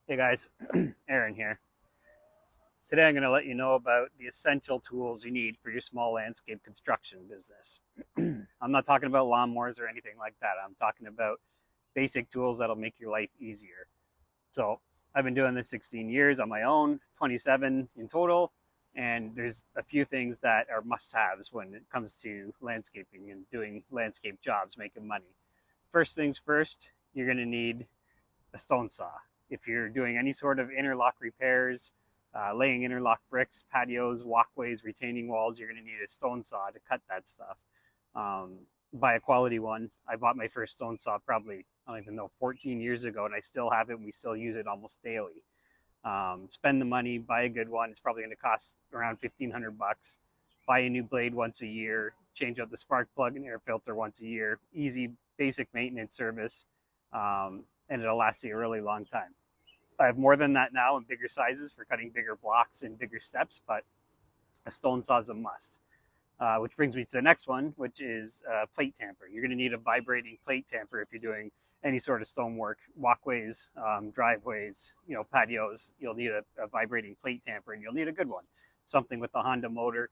Hey guys, Aaron here. Today I'm going to let you know about the essential tools you need for your small landscape construction business. I'm not talking about lawnmowers or anything like that. I'm talking about basic tools that'll make your life easier. So I've been doing this 16 years on my own, 27 in total, and there's a few things that are must-haves when it comes to landscaping and doing landscape jobs, making money. First things first, you're going to need a stone saw. If you're doing any sort of interlock repairs, laying interlock bricks, patios, walkways, retaining walls, you're going to need a stone saw to cut that stuff. Buy a quality one. I bought my first stone saw probably, I don't even know, 14 years ago, and I still have it, and we still use it almost daily. Spend the money, buy a good one. It's probably going to cost around 1,500 bucks. Buy a new blade once a year, change out the spark plug and air filter once a year. Easy, basic maintenance service. And it'll last you a really long time. I have more than that now in bigger sizes for cutting bigger blocks and bigger steps, but a stone saw is a must. Which brings me to the next one, which is plate tamper. You're going to need a vibrating plate tamper if you're doing any sort of stonework, walkways, driveways, patios. You'll need a vibrating plate tamper, and you'll need a good one, something with the Honda motor.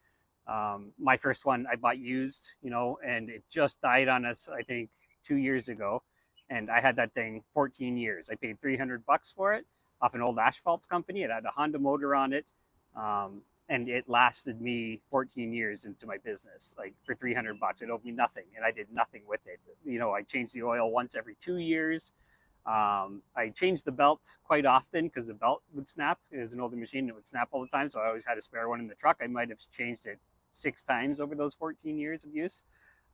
My first one I bought used, and it just died on us, I think, 2 years ago. And I had that thing 14 years. I paid 300 bucks for it off an old asphalt company. It had a Honda motor on it. And it lasted me 14 years into my business. Like for 300 bucks, it owed me nothing, and I did nothing with it. I changed the oil once every 2 years. I changed the belt quite often because the belt would snap. It was an older machine, and it would snap all the time, so I always had a spare one in the truck. I might have changed it 6 times over those 14 years of use.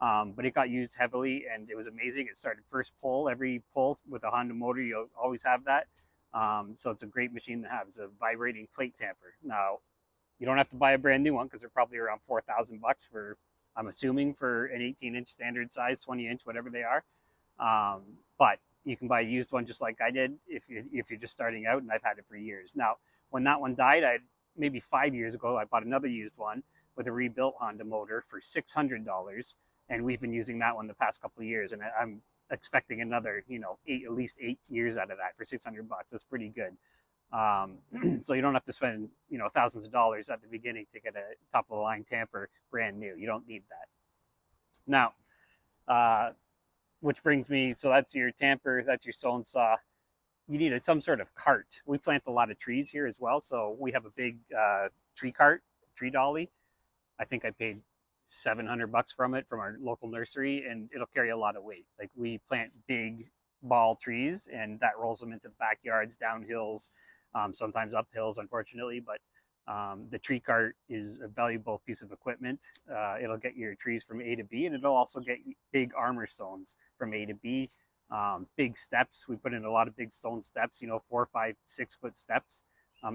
But it got used heavily, and it was amazing. It started first pull. Every pull with a Honda motor, you'll always have that. So it's a great machine to have. It's a vibrating plate tamper. Now, you don't have to buy a brand new one because they're probably around 4,000 bucks for, I'm assuming, for an 18-inch standard size, 20-inch, whatever they are. But you can buy a used one just like I did if you're just starting out, and I've had it for years. Now, when that one died, maybe 5 years ago, I bought another used one with a rebuilt Honda motor for $600, and we've been using that one the past couple of years, and I'm expecting another, at least 8 years out of that for 600 bucks. That's pretty good. So you don't have to spend, thousands of dollars at the beginning to get a top of the line tamper brand new. You don't need that. Now, which brings me, so that's your tamper, that's your stone saw. You need some sort of cart. We plant a lot of trees here as well, so we have a big tree cart, tree dolly. I think I paid 700 bucks from our local nursery, and it'll carry a lot of weight. Like, we plant big ball trees, and that rolls them into the backyards, down hills, sometimes up hills, unfortunately. But the tree cart is a valuable piece of equipment. It'll get your trees from A to B, and it'll also get big armor stones from A to B. Big steps. We put in a lot of big stone steps, 4, 5, 6-foot steps.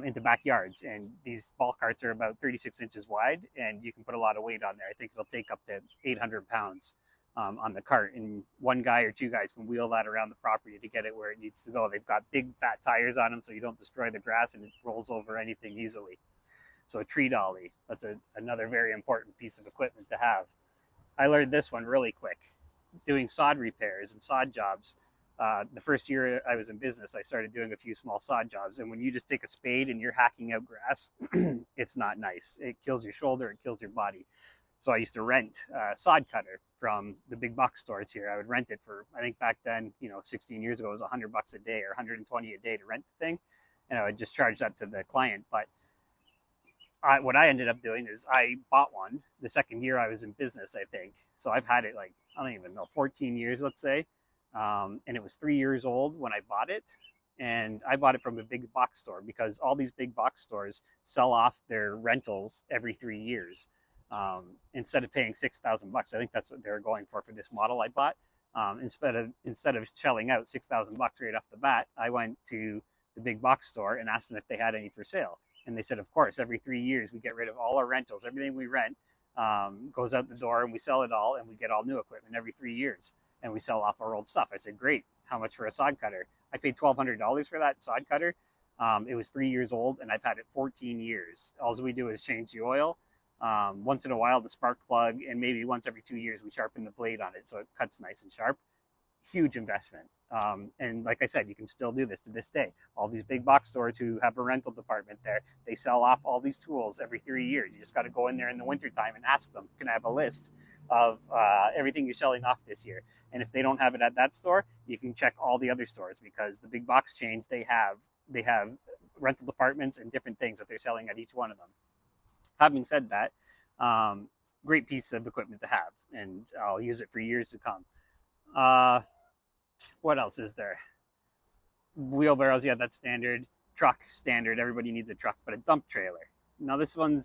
Into backyards, and these ball carts are about 36 inches wide, and you can put a lot of weight on there. I think it'll take up to 800 pounds on the cart, and one guy or two guys can wheel that around the property to get it where it needs to go. They've got big fat tires on them so you don't destroy the grass, and it rolls over anything easily. So a tree dolly, that's another very important piece of equipment to have. I learned this one really quick doing sod repairs and sod jobs. The first year I was in business, I started doing a few small sod jobs. And when you just take a spade and you're hacking out grass, it's not nice. It kills your shoulder, it kills your body. So I used to rent a sod cutter from the big box stores here. I would rent it for, I think back then, 16 years ago, it was 100 bucks a day or 120 a day to rent the thing. And I would just charge that to the client. But what I ended up doing is I bought one the second year I was in business, I think. So I've had it like, I don't even know, 14 years, let's say. And it was 3 years old when I bought it. And I bought it from a big box store because all these big box stores sell off their rentals every 3 years. Instead of paying 6,000 bucks, I think that's what they're going for this model I bought. Instead of shelling out 6,000 bucks right off the bat, I went to the big box store and asked them if they had any for sale. And they said, of course, every 3 years we get rid of all our rentals. Everything we rent goes out the door, and we sell it all, and we get all new equipment every 3 years. And we sell off our old stuff. I said, great. How much for a sod cutter? I paid $1,200 for that sod cutter. It was 3 years old, and I've had it 14 years. All we do is change the oil. Once in a while, the spark plug, and maybe once every 2 years, we sharpen the blade on it so it cuts nice and sharp. Huge investment. And like I said, you can still do this to this day. All these big box stores who have a rental department there, they sell off all these tools every 3 years. You just got to go in there in the wintertime and ask them, can I have a list of everything you're selling off this year? And if they don't have it at that store, you can check all the other stores, because the big box chains, they have rental departments and different things that they're selling at each one of them. Having said that, um, great piece of equipment to have, and I'll use it for years to come. Uh, what else is there? Wheelbarrows, yeah, that's standard. Truck, standard. Everybody needs a truck, but a dump trailer. Now this one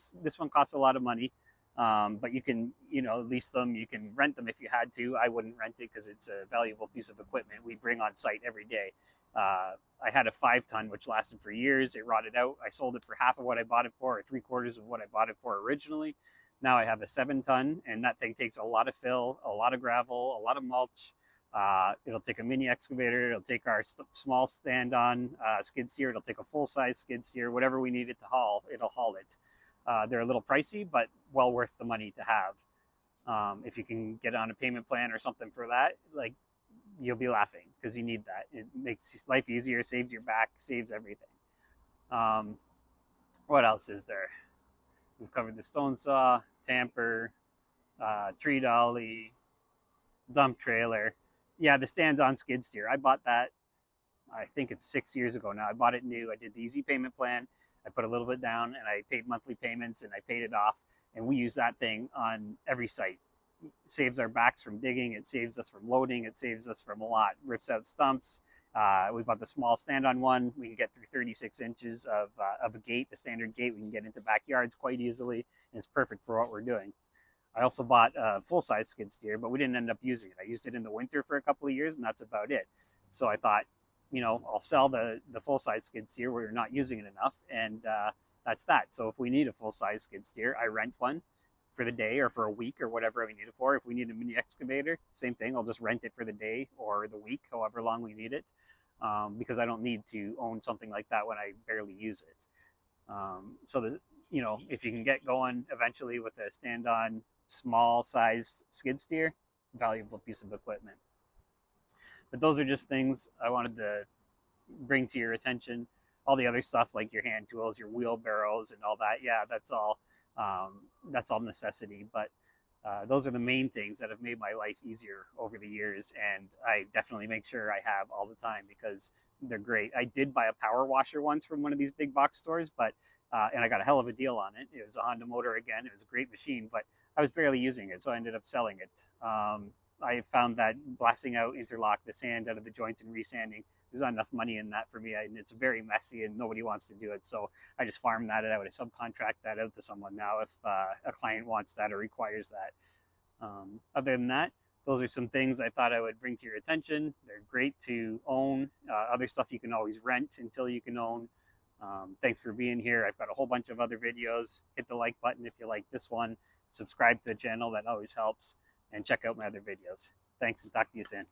costs a lot of money, but you can lease them. You can rent them if you had to. I wouldn't rent it because it's a valuable piece of equipment we bring on site every day. I had a 5-ton which lasted for years. It rotted out. I sold it for half of what I bought it for, or 3/4 of what I bought it for originally. Now I have a 7-ton, and that thing takes a lot of fill, a lot of gravel, a lot of mulch. It'll take a mini excavator. It'll take our small stand-on skid steer. It'll take a full-size skid steer. Whatever we need it to haul, it'll haul it. They're a little pricey, but well worth the money to have. If you can get on a payment plan or something for that, like, you'll be laughing because you need that. It makes life easier, saves your back, saves everything. Um, what else is there? We've covered the stone saw, tamper, tree dolly, dump trailer. Yeah, the stand-on skid steer. I bought that, I think it's 6 years ago now. I bought it new. I did the easy payment plan. I put a little bit down, and I paid monthly payments, and I paid it off. And we use that thing on every site. It saves our backs from digging. It saves us from loading. It saves us from a lot. Rips out stumps. We bought the small stand-on one. We can get through 36 inches of a gate, a standard gate. We can get into backyards quite easily, and it's perfect for what we're doing. I also bought a full-size skid steer, but we didn't end up using it. I used it in the winter for a couple of years, and that's about it. So I thought, I'll sell the full-size skid steer. We're not using it enough, and that's that. So if we need a full-size skid steer, I rent one for the day or for a week or whatever we need it for. If we need a mini excavator, same thing. I'll just rent it for the day or the week, however long we need it, because I don't need to own something like that when I barely use it. If you can get going eventually with a stand-on small size skid steer, valuable piece of equipment. But those are just things I wanted to bring to your attention. All the other stuff like your hand tools, your wheelbarrows, and all that, yeah, that's all necessity. But those are the main things that have made my life easier over the years, and I definitely make sure I have all the time because they're great. I did buy a power washer once from one of these big box stores, but and I got a hell of a deal on it. It was a Honda motor again. It was a great machine, but I was barely using it, so I ended up selling it. I found that blasting out interlock, the sand out of the joints and resanding, there's not enough money in that for me, and it's very messy and nobody wants to do it. So I just farm that out. I subcontract that out to someone now if a client wants that or requires that. Other than that, those are some things I thought I would bring to your attention. They're great to own. Other stuff you can always rent until you can own. Thanks for being here. I've got a whole bunch of other videos. Hit the like button if you like this one. Subscribe to the channel. That always helps. And check out my other videos. Thanks, and talk to you soon.